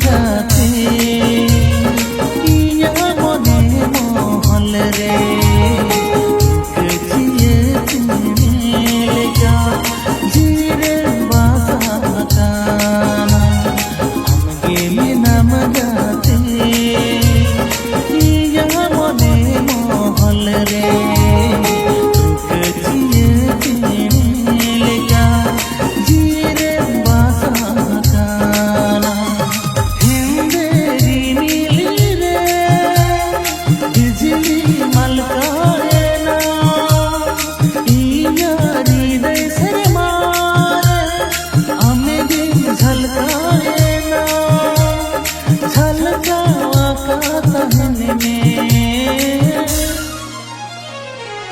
गाते इया मने महल रे गजिए तिमेलगा जीरे बासा काना हम गेले नाम गाते इया मने महल रे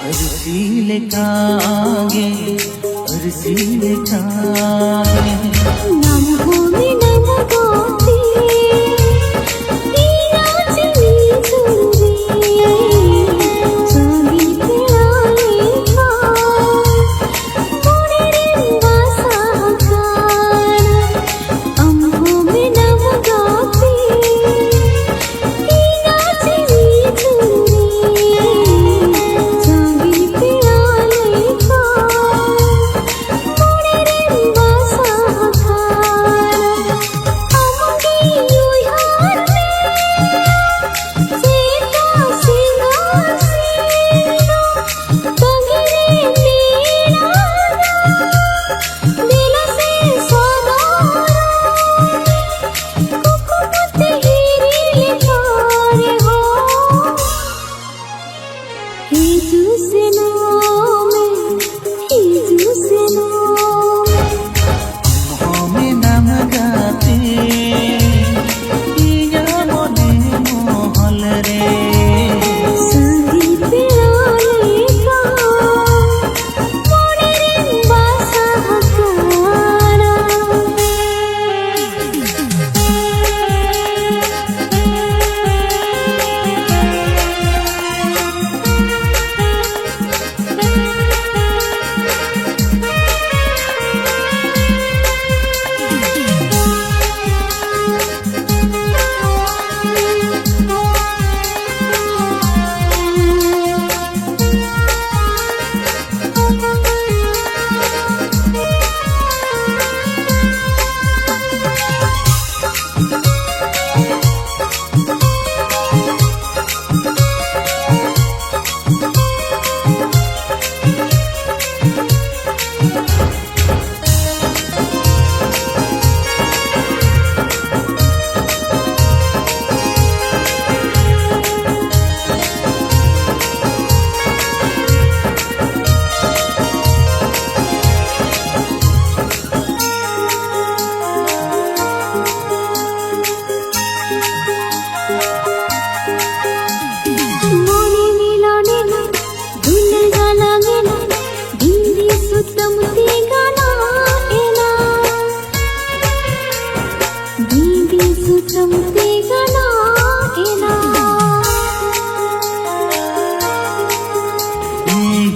अर्जी कागे अर्जी कागे नाम होमे नाम गोती ईरा चली चुरी जागी तेराले का मोरे रे वासा कार हम होमे नाम गोती ईरा चली चुरी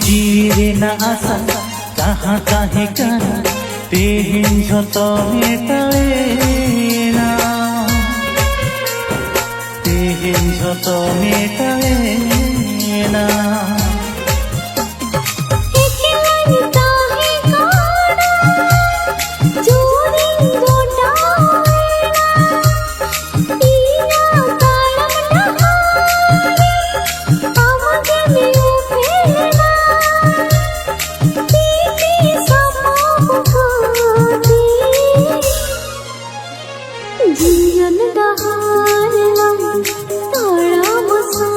जीरे ना आशा कहाँ काहे करा तेहिन झतो मेटालेना तेहिन झतो मेटालेना जीवन दहार हम तारा मसा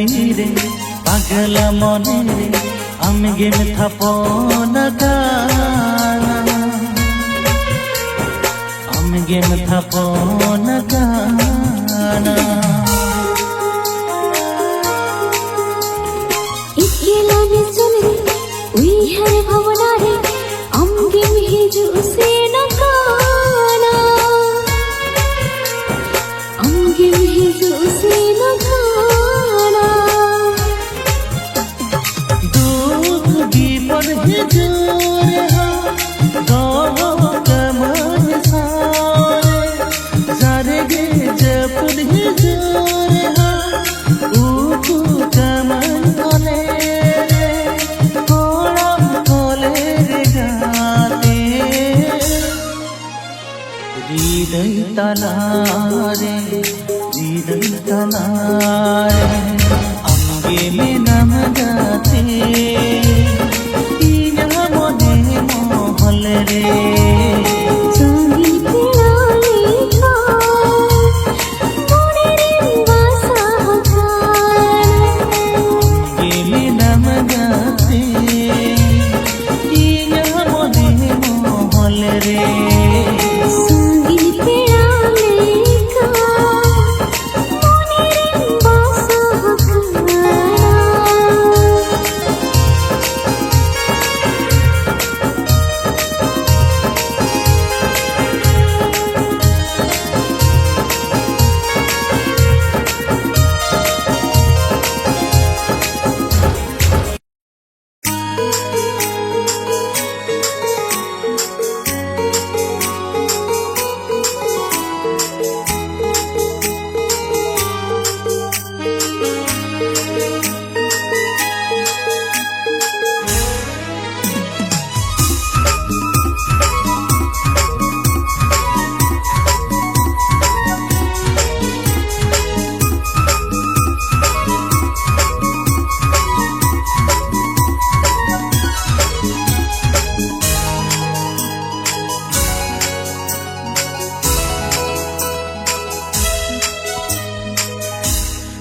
रे पागला मने रे आमगे में थापन गाना आमगे में थापन गाना इकेला में चल रे उइहर भवना रे आमगे में हिजु से न गाना आमगे में हिजु से न गाना दूध की पर हिजूर हा दो कमर सारे जारे गे जपुर हिजूर हा ऊकू कमर कोले रे कोड़म कोले रे गाते हृदय तलारे आमगे में नम गाते मने मोहल रे चांदी पेड़ाले का मोरे रे वासा आमगे में नम गाते मने मोहल रे चांदी पेड़ाले का मोरे रे वासा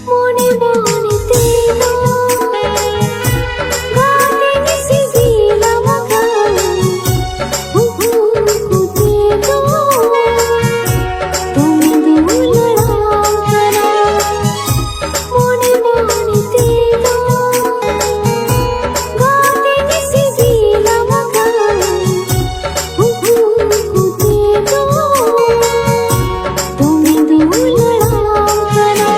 मोने मोने तेलो गाते निसी दिला मगाना को तेलो तुम दुलड़ा करा मोने मोने तेलो गाते निसी दिला मगाना को तेलो तुम दुलड़ा करा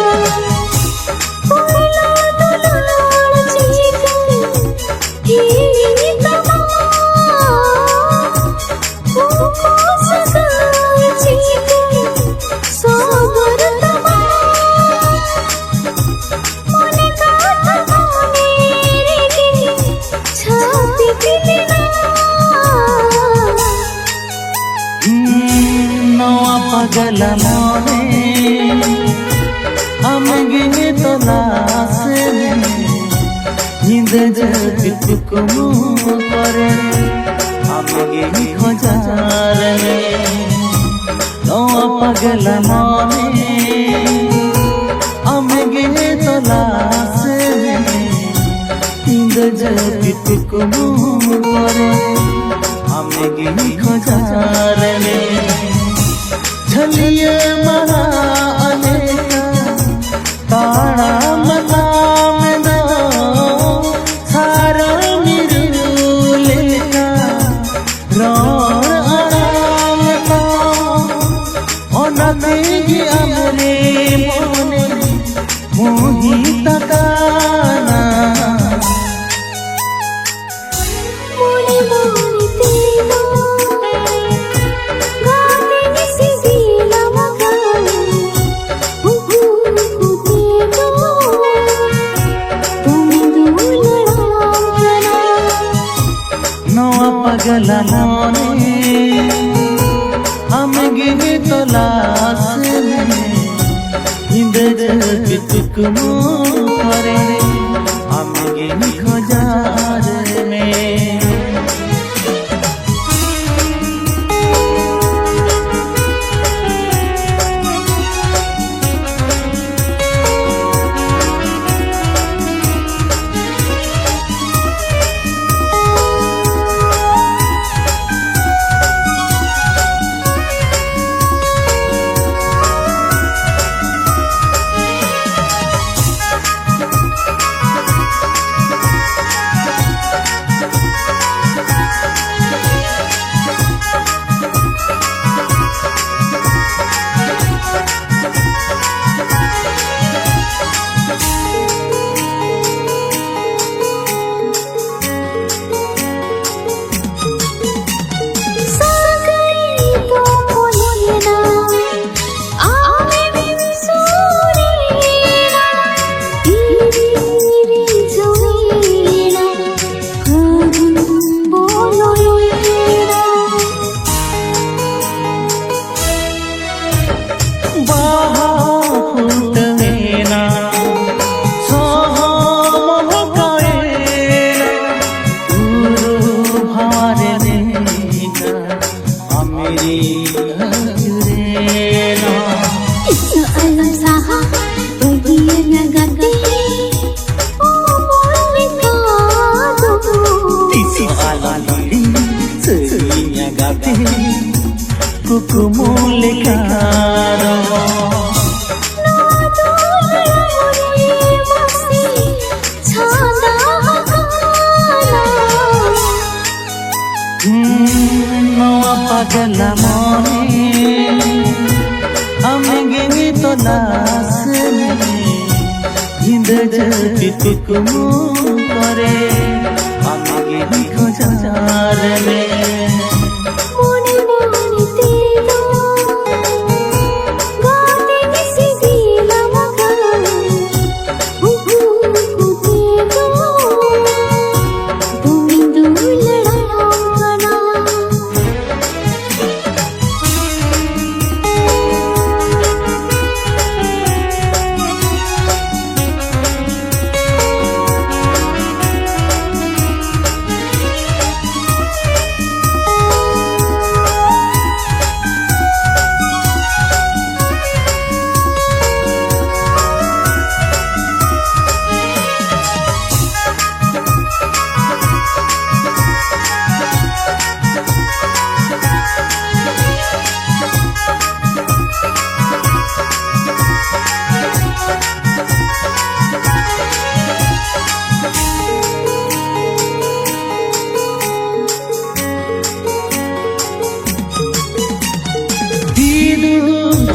नवा पगला मोने आमगे तलाश में नींद जब तुकमु करे आमगे खोजार में नवा पगला मोने आमगे तलाश में नींद जब तुकमु करे आमगे खोजार में छलिए मरा अनेका तारा मता में दो सारा मिरुले का रोर आराम का ओनदेगी अमरे मोने मोही तकाना मोने मोने तेलो गाते निसी दिला मगाना को तेलो तुम दुलड़ा करा नवा पगला मोने आमगे तलाश में नींद जब तुकमु करे आमगे खोजार में कुकुमु लेखारो Noa pagala mone Amegi to nasne Hinda jati kukumu kore Amegi khojarne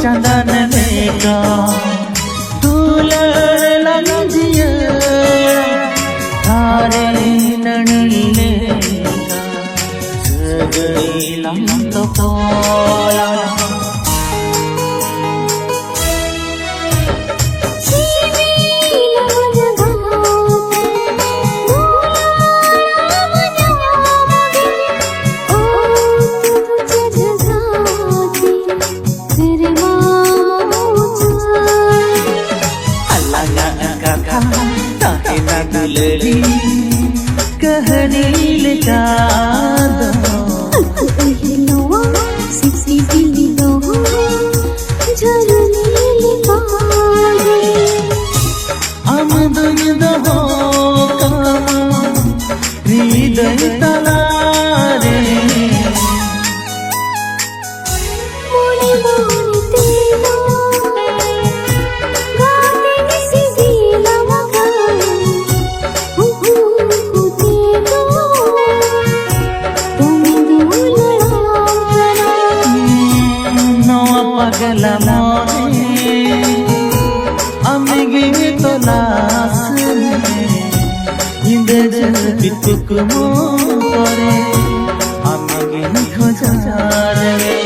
चंदन का दुलर लंजिया थारे नड़ीले का सगई लंत पोला लड़ी कहनी लेटा दो पहलवा सिक्सी दिली दो झरने लेटा दे हम दुनिया दो काम हृदय तलारे मोने मोने तेरा गाते किसी दिला मगा पगला मोने अमेगी तो लासने इंदे जति कुकुमु करे अमेगी खोजारे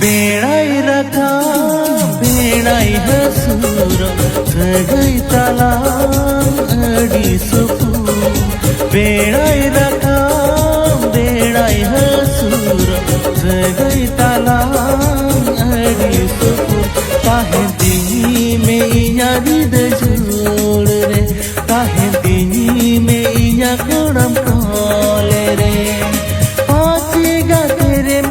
बेड़ाई रखा बेड़ाई हसूर गई तला अड़ी सुकू बेड़ाई रखा बेड़ाई हसूर गई तला अड़ी सुकू काहे दी में यारी दे जोड़ रे काहे दी में या कोड़म कोले रे पाची गा तेरे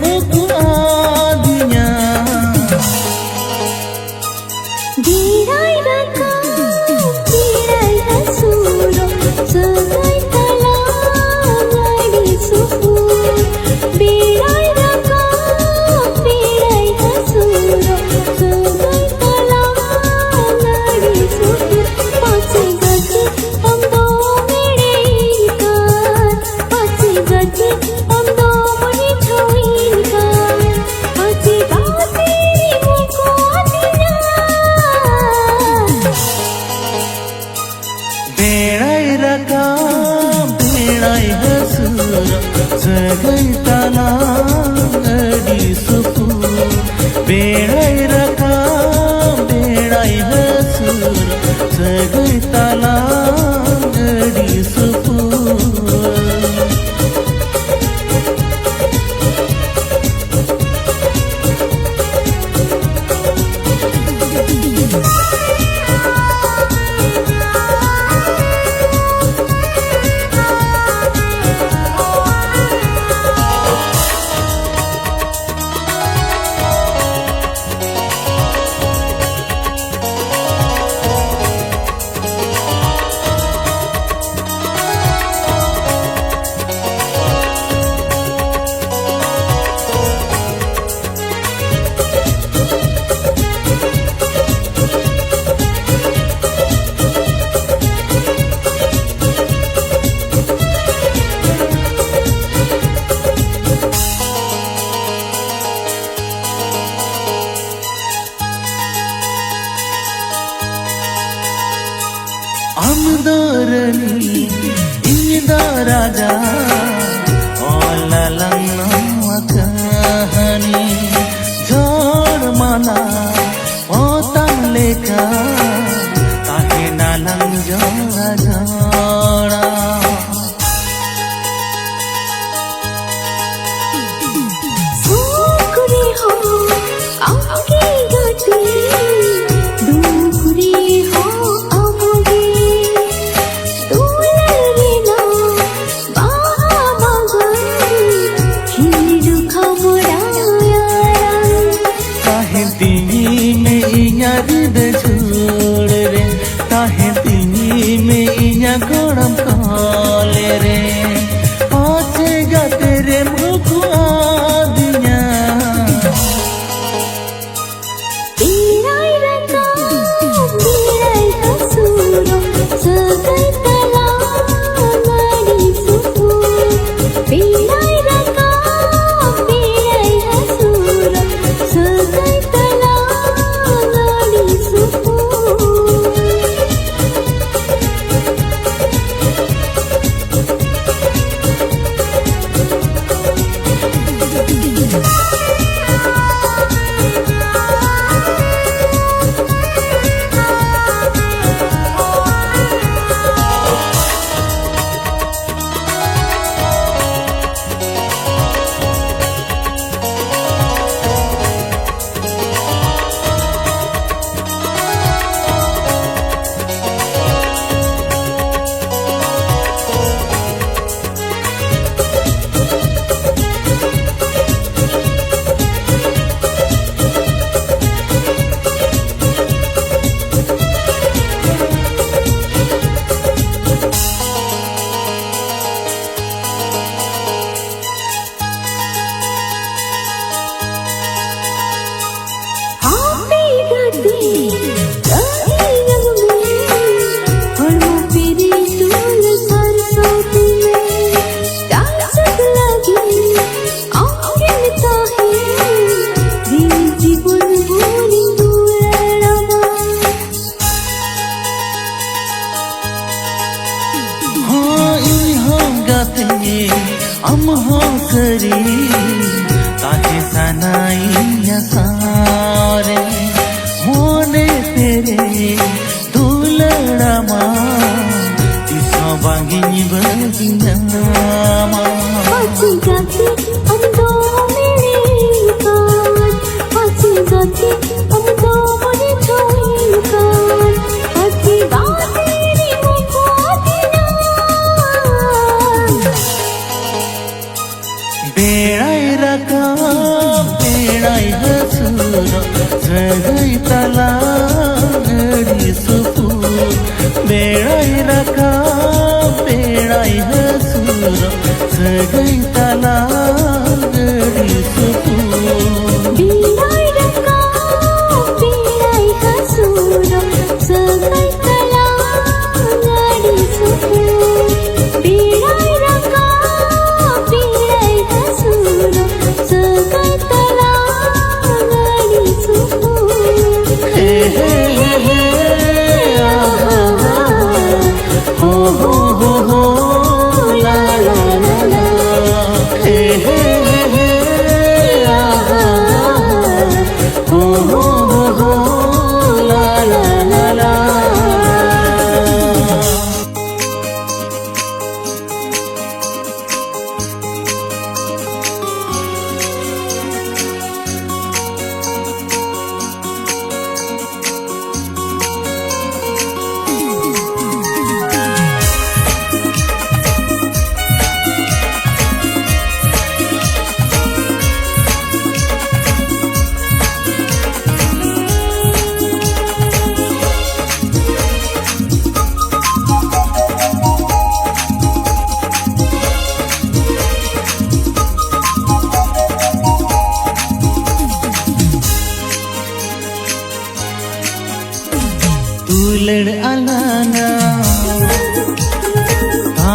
sagai talang adi supur berai rakam berai hasur sagai talang adi supur Amdorani inda raja olalang makahani jor mala otang leka tahe nalang jora jora sukri ho aage gati dukri ho goram kale re pache gate re mukhu adinya berai rakam berai hasur sagai talang adi supur berai rakam berai hasur sagai talang adi supur am ho kari tahe sanai sare mone tere dulada ma tiso bangini baginya ma pachi gati am do mere kan pachi gati am do mone choi kan pachi gati ri mukhu adina berai rakam berai hasur sagai talang adi supur berai rakam berai hasur sagai talang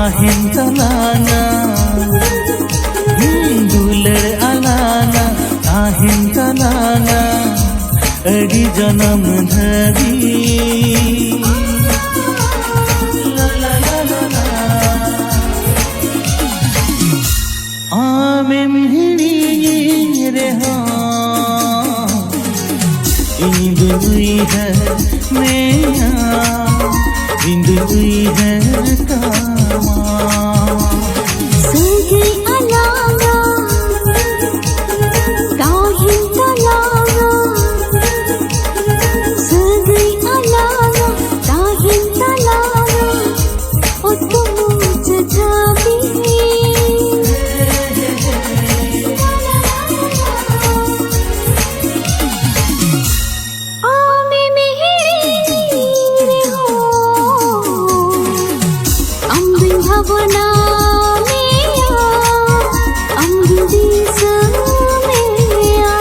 tahin talana dular alana tahin talana adi janam dhari la la la la la amem hiri reha indui hai meya indui hai kama Sagi alanga tahin talanga Sagi alanga tahin talanga O tum jabi भावना मेया अमृति समेया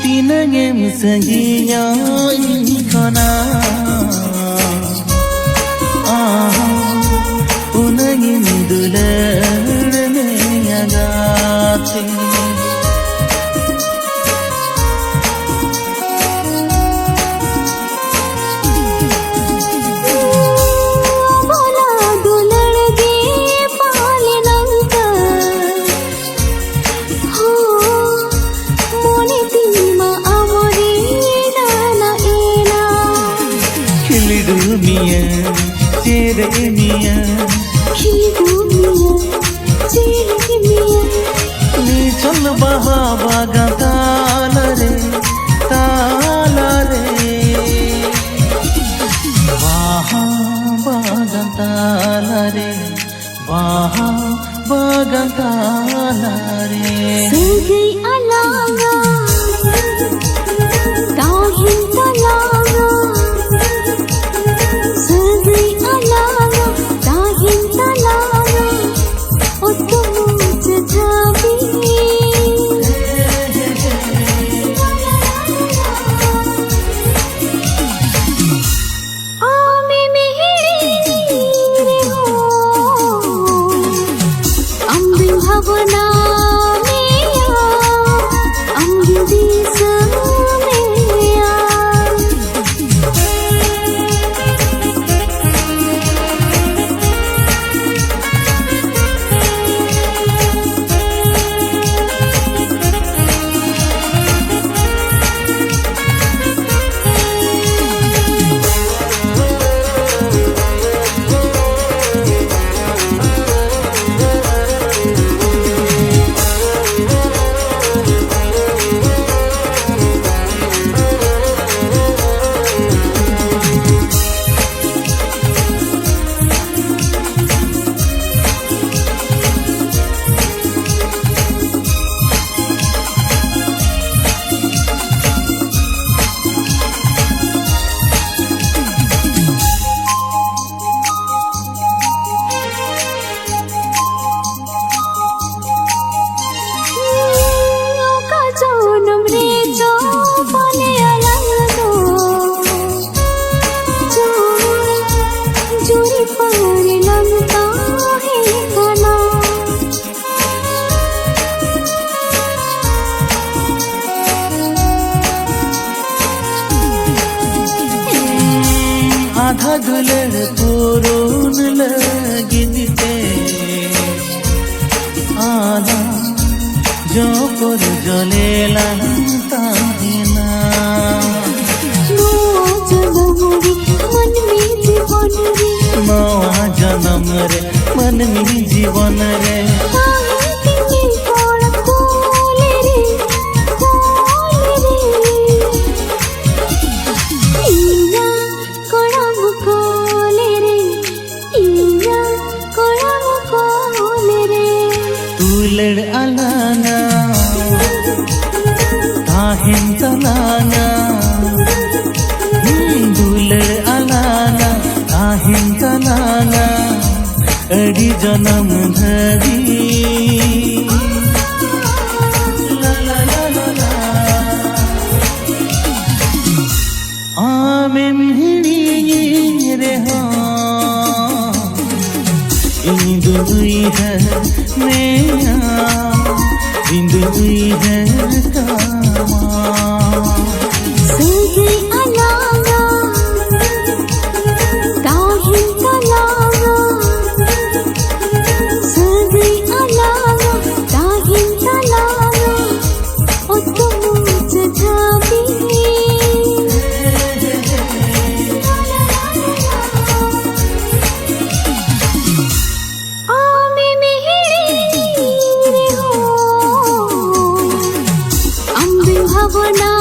Tinangem sahiya ikana unangem dular meya gaate Miya, tere miya, tere miya, ni chal baha baga tala re, baha baga tala re, baha baga tala re. Sagi alanga, tahin talanga. Sagi alanga, tahin talanga, O tum jabi Aame mehri reho Amri bhavana meya Amri sameya आधा दुलर पुरून लगिते आधा जो पर जलेला ताहिना नवा जन्म रे मन में जीवन रे तुलड़ अलाना ताहिन तलाना दुलड़ अलाना ताहिन तलाना अड़ी जन्म धरी ला ला ला ला ला आमे मिहड़ी रे हो इंदुई है मेरा इंदुई है कामा सगई अलाना ताहिन तलाना सगई अलाना ताहिन तलाना ओ तुम जजाबी भावना